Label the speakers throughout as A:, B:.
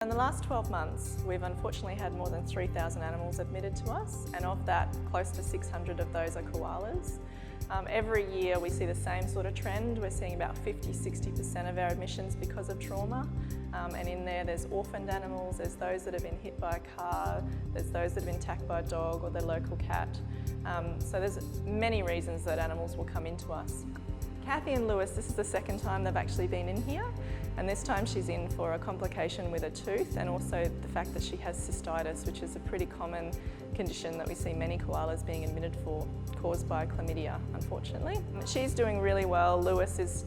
A: In the last 12 months, we've unfortunately had more than 3,000 animals admitted to us, and of that, close to 600 of those are koalas. Every year we see the same sort of trend. We're seeing about 50–60% of our admissions because of trauma. And in there's orphaned animals, there's those that have been hit by a car, there's those that have been attacked by a dog or their local cat. So there's many reasons that animals will come into us. Kathy and Lewis, this is the second time they've actually been in here, and this time she's in for a complication with a tooth and also the fact that she has cystitis, which is a pretty common condition that we see many koalas being admitted for, caused by chlamydia, unfortunately. She's doing really well. Lewis is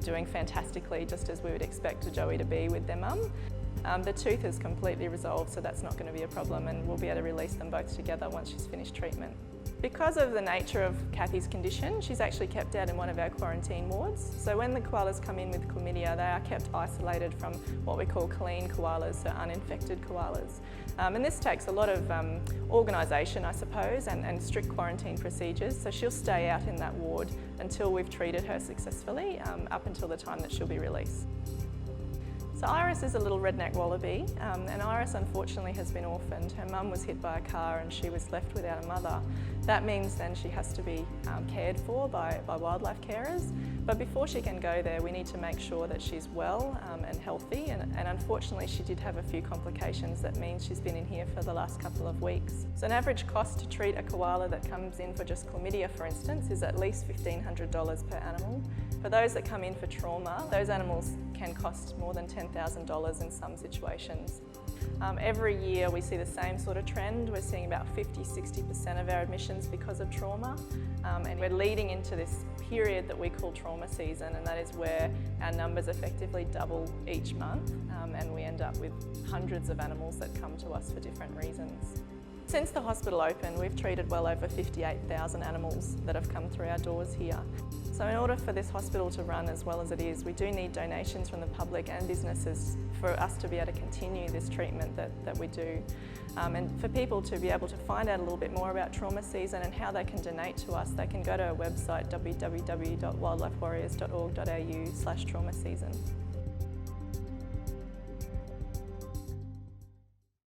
A: doing fantastically, just as we would expect a Joey to be with their mum. The tooth is completely resolved, so that's not going to be a problem, and we'll be able to release them both together once she's finished treatment. Because of the nature of Kathy's condition, she's actually kept out in one of our quarantine wards. So when the koalas come in with chlamydia, they are kept isolated from what we call clean koalas, so uninfected koalas. And this takes a lot of organisation, I suppose, and strict quarantine procedures. So she'll stay out in that ward until we've treated her successfully, up until the time that she'll be released. So Iris is a little redneck wallaby, and Iris unfortunately has been orphaned. Her mum was hit by a car and she was left without a mother. That means then she has to be cared for by wildlife carers. But before she can go there, we need to make sure that she's well and healthy, and unfortunately she did have a few complications. That means she's been in here for the last couple of weeks. So an average cost to treat a koala that comes in for just chlamydia, for instance, is at least $1,500 per animal. For those that come in for trauma, those animals can cost more than $10,000 in some situations. Every year we see the same sort of trend. We're seeing about 50–60% of our admissions because of trauma, and we're leading into this period that we call trauma season, and that is where our numbers effectively double each month, and we end up with hundreds of animals that come to us for different reasons. Since the hospital opened, we've treated well over 58,000 animals that have come through our doors here. So in order for this hospital to run as well as it is, we do need donations from the public and businesses for us to be able to continue this treatment that we do. And for people to be able to find out a little bit more about trauma season and how they can donate to us, they can go to our website www.wildlifewarriors.org.au/trauma season.